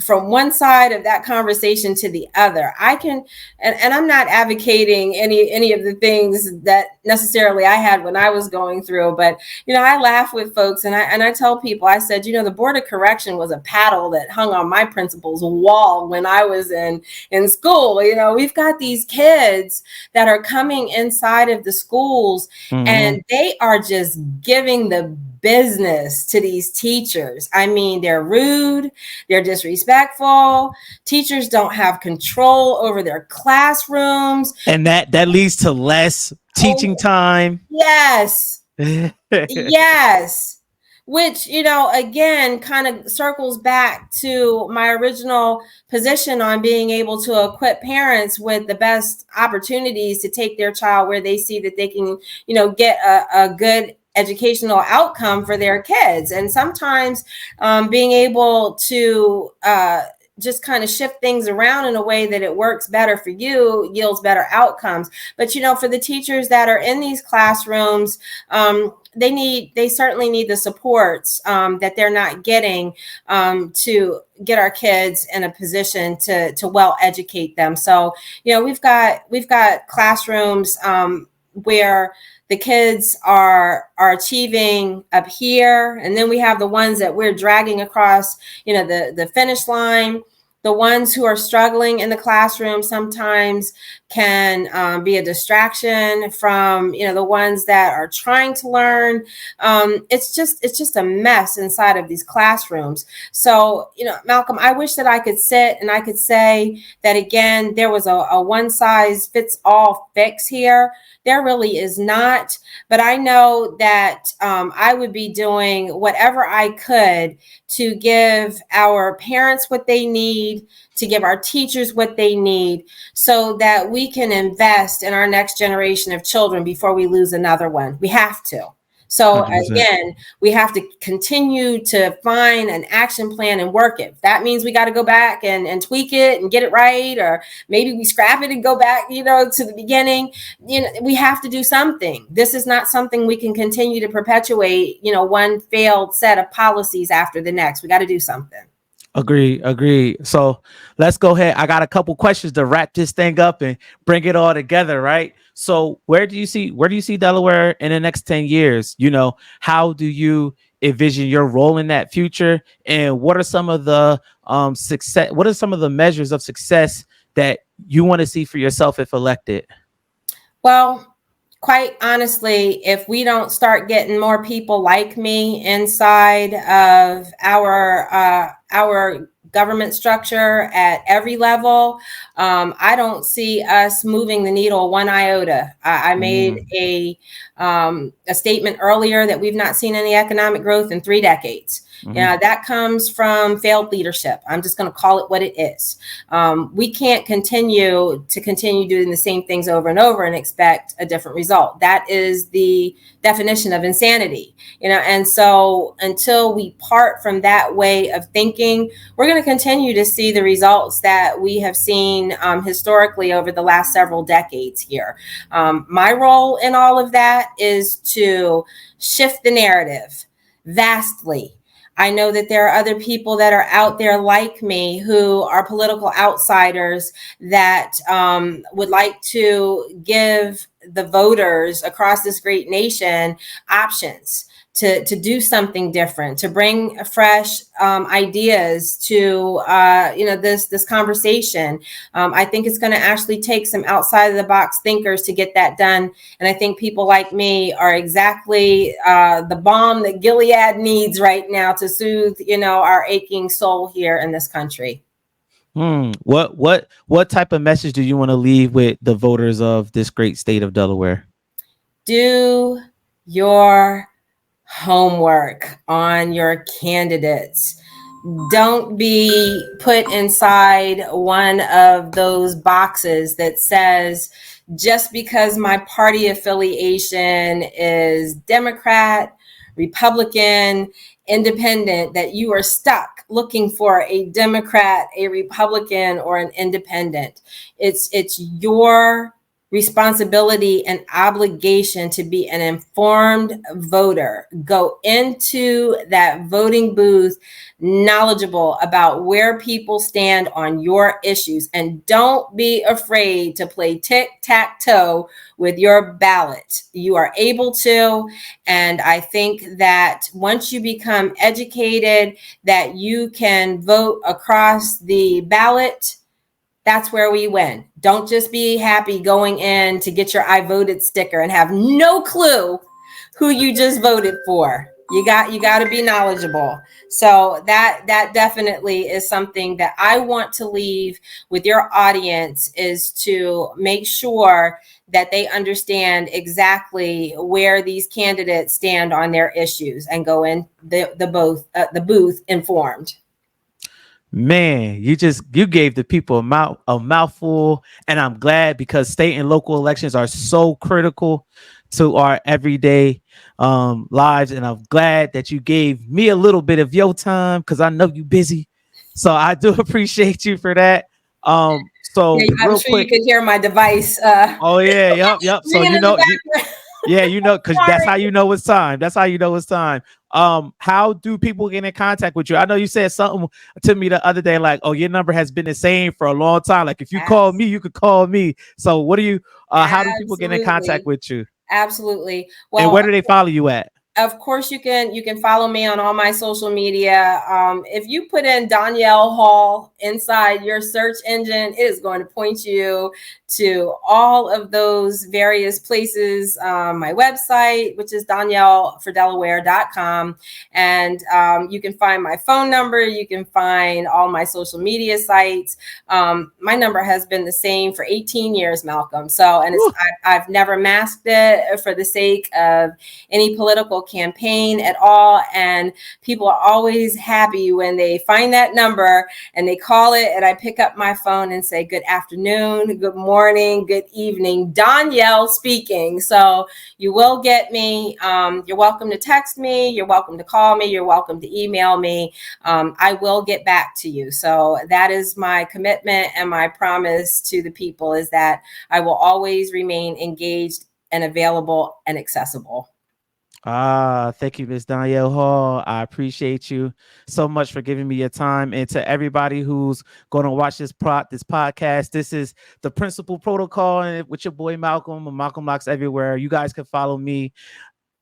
from one side of that conversation to the other. And I'm not advocating any of the things that necessarily I had when I was going through, but I laugh with folks and I tell people, I said, the Board of Correction was a paddle that hung on my principal's wall when I was in school. We've got these kids that are coming inside of the schools and they are just giving the business to these teachers. I mean, they're rude, they're disrespectful. Teachers don't have control over their classrooms. And that leads to less teaching time. Yes. Yes. Which, again, kind of circles back to my original position on being able to equip parents with the best opportunities to take their child where they see that they can, get a good educational outcome for their kids. And sometimes being able to just kind of shift things around in a way that it works better for you yields better outcomes. But, for the teachers that are in these classrooms, they certainly need the supports that they're not getting to get our kids in a position to well educate them. So, we've got classrooms where the kids are achieving up here, and then we have the ones that we're dragging across, the finish line. The ones who are struggling in the classroom sometimes can be a distraction from, the ones that are trying to learn. It's just a mess inside of these classrooms. So, Malcolm, I wish that I could sit and I could say that, again, there was a one size fits all fix here. There really is not. But I know that I would be doing whatever I could to give our parents what they need, to give our teachers what they need, so that we can invest in our next generation of children before we lose another one. We have to. So 100%. again, we have to continue to find an action plan and work it. That means we got to go back and tweak it and get it right, or maybe we scrap it and go back, to the beginning. We have to do something. This is not something we can continue to perpetuate, one failed set of policies after the next. We got to do something. Agree. So let's go ahead. I got a couple questions to wrap this thing up and bring it all together, right? So where do you see Delaware in the next 10 years? How do you envision your role in that future? And what are some of the success? What are some of the measures of success that you want to see for yourself if elected? Well, quite honestly, if we don't start getting more people like me inside of our government structure at every level, I don't see us moving the needle one iota. I made a statement earlier that we've not seen any economic growth in 3 decades. That comes from failed leadership. I'm just going to call it what it is. We can't continue doing the same things over and over and expect a different result. That is the definition of insanity. And so until we part from that way of thinking, we're going to continue to see the results that we have seen historically over the last several decades here. My role in all of that is to shift the narrative vastly. I know that there are other people that are out there like me who are political outsiders that would like to give the voters across this great nation options to do something different, to bring fresh ideas to this conversation. I think it's going to actually take some outside of the box thinkers to get that done. And I think people like me are exactly the balm that Gilead needs right now to soothe, our aching soul here in this country. What type of message do you want to leave with the voters of this great state of Delaware? Do your homework on your candidates. Don't be put inside one of those boxes that says, just because my party affiliation is Democrat, Republican, Independent, that you are stuck looking for a Democrat, a Republican, or an Independent. It's your responsibility and obligation to be an informed voter. Go into that voting booth knowledgeable about where people stand on your issues, and don't be afraid to play tic-tac-toe with your ballot. You are able to, and I think that once you become educated that you can vote across the ballot, that's where we win. Don't just be happy going in to get your I voted sticker and have no clue who you just voted for. You got to be knowledgeable. So that definitely is something that I want to leave with your audience, is to make sure that they understand exactly where these candidates stand on their issues and go in the booth informed. Man, you gave the people a mouthful, and I'm glad, because state and local elections are so critical to our everyday lives, and I'm glad that you gave me a little bit of your time, because I know you busy. So I do appreciate you for that. So Yeah, I'm real sure you quick. could hear my device Oh yeah, yep. So ringing in the background. yeah, because that's Sorry. how you know it's time. That's how you know it's time. How do people get in contact with you? I know you said something to me the other day, like, "Oh, your number has been the same for a long time. Like, if you call me, you could call me." So, what do you? How do people get in contact Absolutely. with you? Absolutely. And Well, where do they follow you at? of course you can follow me on all my social media. If you put in Donyale Hall inside your search engine, it is going to point you to all of those various places. My website, which is DonyaleForDelaware.com, and you can find my phone number. You can find all my social media sites. My number has been the same for 18 years, Malcolm. So, and I've never masked it for the sake of any political campaign at all. And people are always happy when they find that number and they call it, and I pick up my phone and say, "Good afternoon, good morning, good evening, Donyale speaking." So you will get me. You're welcome to text me. You're welcome to call me. You're welcome to email me. I will get back to you. So that is my commitment and my promise to the people, is that I will always remain engaged and available and accessible. Thank you, Miss Donyale Hall. I appreciate you so much for giving me your time. And to everybody who's going to watch this podcast, this is the Principal Protocol, and with your boy Malcolm, Malcolm Locks everywhere. You guys can follow me,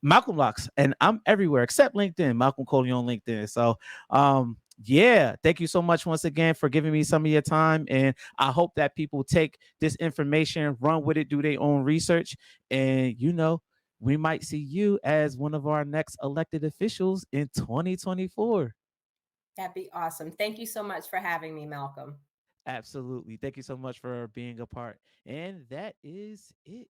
Malcolm Locks, and I'm everywhere except LinkedIn. Malcolm Coley on LinkedIn. So, yeah, thank you so much once again for giving me some of your time, and I hope that people take this information, run with it, do their own research, and we might see you as one of our next elected officials in 2024. That'd be awesome. Thank you so much for having me, Malcolm. Absolutely. Thank you so much for being a part. And that is it.